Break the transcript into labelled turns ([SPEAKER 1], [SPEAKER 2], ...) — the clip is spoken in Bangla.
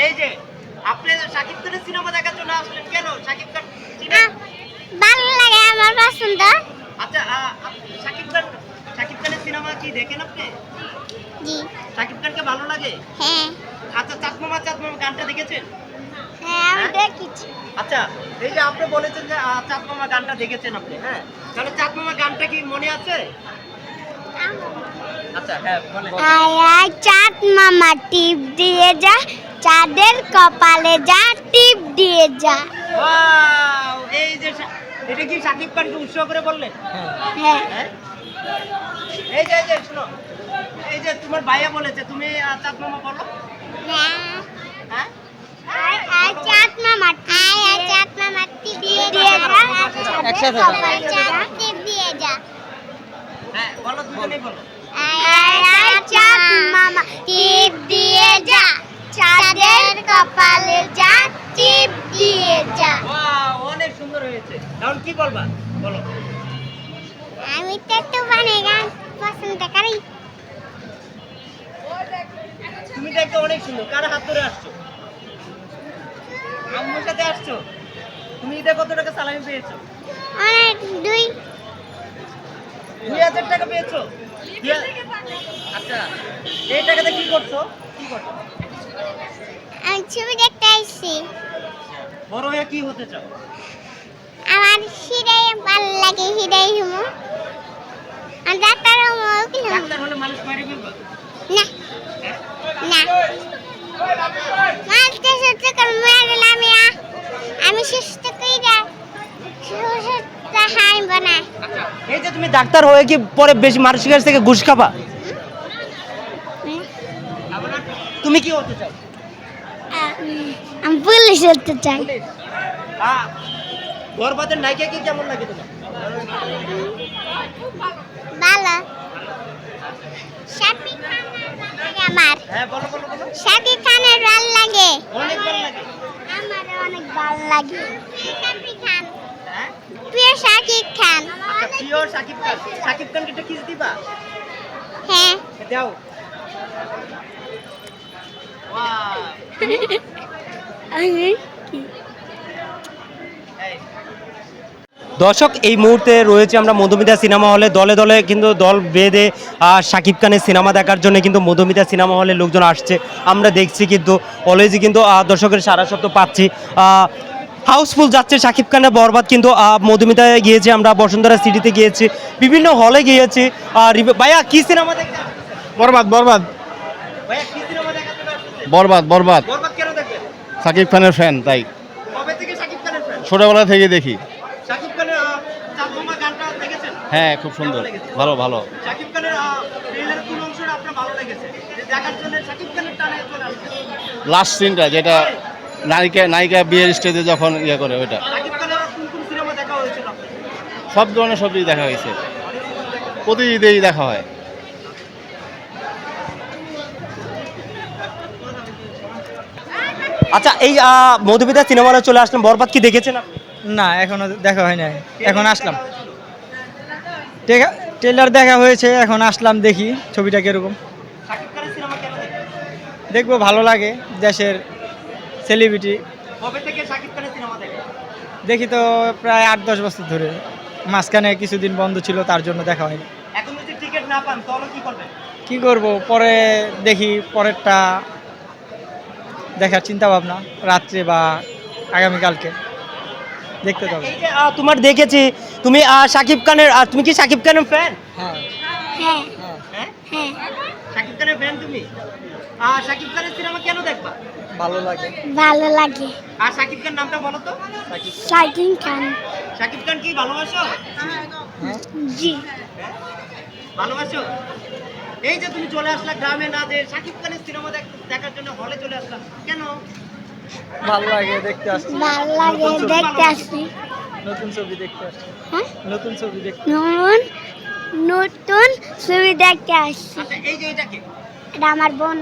[SPEAKER 1] এই যে আপনি শাকিব খানের সিনেমা দেখার জন্য আসলেন কেন? শাকিব খান
[SPEAKER 2] ভালো লাগে, আমার পছন্দ।
[SPEAKER 1] আচ্ছা, শাকিব খানের সিনেমা কি দেখেন আপনি?
[SPEAKER 2] জি।
[SPEAKER 1] শাকিব খানকে ভালো লাগে?
[SPEAKER 2] হ্যাঁ।
[SPEAKER 1] আচ্ছা, চাঁদ মামা গানটা দেখেছেন?
[SPEAKER 2] হ্যাঁ, আমি দেখেছি।
[SPEAKER 1] আচ্ছা, এই যে আপনি বলেছেন যে চাঁদ মামা গানটা দেখেছেন আপনি, হ্যাঁ? তাহলে চাঁদ মামা গানটা কি মনে আছে? আচ্ছা, হ্যাঁ বলেন।
[SPEAKER 2] আয় আয় চাঁদ মামা টিপ দিয়ে যা, চাঁদের কপালে যা টিপ দিয়ে যা।
[SPEAKER 1] ওয়াও! এই যে এটা কি শাকিব খানকে উৎসর্গ করে বললেন?
[SPEAKER 2] হ্যাঁ।
[SPEAKER 1] হ্যাঁ? এই যে শোনো, এই যে তোমার ভাইয়া বলেছে তুমি চাঁদ মামা বলো। হ্যাঁ?
[SPEAKER 2] আয় আয় চাঁদ মামা, আয় আয় চাঁদ মামা টিপ দিয়ে যা, চাঁদের কপালে যা টিপ দিয়ে যা।
[SPEAKER 1] হ্যাঁ, বলো, দুজনেই বলো।
[SPEAKER 2] আয় আয় চাঁদ মামা টিপ দিয়ে যা, চাঁদের কপালে যা টিপ দিয়ে যা।
[SPEAKER 1] ওয়াও, অনেক সুন্দর হয়েছে। এখন কি বলবা? বলো।
[SPEAKER 2] আমি তো একটু গানে গান পছন্দ করি।
[SPEAKER 1] তুমি দেখতে অনেক সুন্দর। কার হাত ধরে আসছো? আম্মুর সাথে আসছো? তুমি ঈদে কত টাকা সালামি পেয়েছো?
[SPEAKER 2] অনেক
[SPEAKER 1] 2000 টাকা পেয়েছো? আচ্ছা, এই টাকাতে কি করছো? কি করছো?
[SPEAKER 2] আমি ছবি দেখতে আসছি।
[SPEAKER 1] বড় হয়ে কি হতে চাও?
[SPEAKER 2] আমার হিরাই ভালো লাগে, হিরাই হুমু। আর ডাক্তার হুমু উকিল হুমু।
[SPEAKER 1] ডাক্তার হলে মানুষ মারি ফেলবা?
[SPEAKER 2] না
[SPEAKER 1] হ্যাঁ?
[SPEAKER 2] না, মারতে সুস্থ করে মারলে আমি সুস্থ করে সুস্থ হাইব না।
[SPEAKER 1] আচ্ছা, এই যে তুমি ডাক্তার হয়ে কি পরে বেশি মানুষের কাছ থেকে ঘুষ খাবা? তুমি কি হতে চাও?
[SPEAKER 2] আমি পুলিশ হতে চাই।
[SPEAKER 1] পুলিশ? বরবাদের নায়িকা কি কেমন লাগে তোমার?
[SPEAKER 2] ভালো। শাকিব খানের ভালো লাগে আমার।
[SPEAKER 1] হ্যাঁ, বলো বলো বলো।
[SPEAKER 2] শাকিব খানের ভালো লাগে।
[SPEAKER 1] অনেক ভালো লাগে।
[SPEAKER 2] আমারও অনেক ভালো লাগে। শাকিব খান,
[SPEAKER 1] হ্যাঁ?
[SPEAKER 2] প্রিয় শাকিব খান।
[SPEAKER 1] আচ্ছা, প্রিয় শাকিব খান। শাকিব খানকে একটা কিস দিবা?
[SPEAKER 2] হ্যাঁ।
[SPEAKER 1] দাও। ওয়াও! এই। দর্শক, এই মুহূর্তে রয়েছে আমরা মধুমিতা সিনেমা হলে। দলে দলে কিন্তু দল বেঁধে শাকিব খানের সিনেমা দেখার জন্য কিন্তু মধুমিতা সিনেমা হলে লোকজন আসছে। আমরা দেখছি কিন্তু অলওয়েজই কিন্তু দর্শকের সারা শব্দ পাচ্ছি। হাউসফুল যাচ্ছে শাকিব খানের বরবাদ। কিন্তু মধুমিতায় গিয়েছি আমরা, বসুন্ধরা সিটিতে গিয়েছি, বিভিন্ন হলে গিয়েছি। ভাইয়া কি সিনেমা দেখতে আসছেন?
[SPEAKER 3] বরবাদ বরবাদ
[SPEAKER 1] ভাইয়া কি সিনেমা দেখার জন্য আসছেন?
[SPEAKER 3] বরবাদ বরবাদ
[SPEAKER 1] বরবাদ কেন দেখবেন?
[SPEAKER 3] সাকিব খানের ফ্যান, তাই
[SPEAKER 1] কবে থেকে শাকিব খানের ফ্যান?
[SPEAKER 3] ছোটবেলা থেকে দেখি।
[SPEAKER 1] শাকিব খানের চাঁদ মামা গানটা দেখেছেন?
[SPEAKER 3] হ্যাঁ, খুব সুন্দর,
[SPEAKER 1] কেমন লেগেছে?
[SPEAKER 3] ভালো ভালো।
[SPEAKER 1] শাকিব খানের ট্রেলারের কোন অংশটা আপনার ভালো লেগেছে? যে দেখার জন্য শাকিব খানের টানে চলে আসছে।
[SPEAKER 3] লাস্ট সিনটা যেটা নায়িকা বিয়ের স্টেজে যখন ইয়ে করে ওইটা।
[SPEAKER 1] শাকিব খানের কোন কোন সিনেমা দেখা হয়েছিল আপনার?
[SPEAKER 3] সব ধরনের সবই দেখা হয়েছে, প্রতি ঈদেই দেখা হয়।
[SPEAKER 1] আচ্ছা, এই মধুমিতা সিনেমা হলে চলে আসলাম, বরবাদ কি দেখেছেন আপনি?
[SPEAKER 4] না, এখনো দেখা হয় নাই, এখন আসলাম। ট্রেলার দেখা হয়েছে, এখন আসলাম, দেখি ছবিটা কিরকম।
[SPEAKER 1] শাকিব খানের সিনেমা কেন দেখেন?
[SPEAKER 4] দেখবো, ভালো লাগে, দেশের সেলিব্রিটি।
[SPEAKER 1] কবে থেকে শাকিব খানের সিনেমা দেখেন?
[SPEAKER 4] দেখি তো প্রায় 8-10 বছর ধরে। মাঝখানে কিছুদিন বন্ধ ছিল, তার জন্য দেখা হয়নি।
[SPEAKER 1] এখন যদি টিকিট না পান তাহলে কি করবেন?
[SPEAKER 4] কি করব, পরে দেখি, পরেরটা দেখার চিন্তা ভাবনা, রাত্রে বা আগামীকালকে দেখতে হবে।
[SPEAKER 1] এই যে তোমার দেখেছি তুমি শাকিব খানের, তুমি কি শাকিব খানের ফ্যান?
[SPEAKER 4] হ্যাঁ
[SPEAKER 2] হ্যাঁ
[SPEAKER 1] হ্যাঁ,
[SPEAKER 2] হ্যাঁ,
[SPEAKER 1] শাকিব খানের ফ্যান তুমি? শাকিব খানের সিনেমা কেন দেখবা?
[SPEAKER 4] ভালো লাগে।
[SPEAKER 2] ভালো লাগে।
[SPEAKER 1] আর শাকিব খান নামটা বলো তো।
[SPEAKER 2] শাকিব খান।
[SPEAKER 1] শাকিব খান কি ভালোবাসো?
[SPEAKER 2] জি।
[SPEAKER 1] হ্যাঁ? ভালোবাসো? এই যে তুমি চলে আসলা গ্রামে, না যে শাকিব খানের সিনেমা দেখার জন্য হলে চলে আসলাম কেন?
[SPEAKER 4] ভালো লাগে, দেখতে আসছি।
[SPEAKER 2] ভালো লাগে, দেখতে আসছি।
[SPEAKER 4] নতুন ছবি দেখতে আসছি।
[SPEAKER 2] হ্যাঁ?
[SPEAKER 4] নতুন ছবি দেখতে।
[SPEAKER 2] নতুন ছবি দেখতে আসছি।
[SPEAKER 1] আচ্ছা, এই যে এটা কি?
[SPEAKER 2] এটা আমার বোন।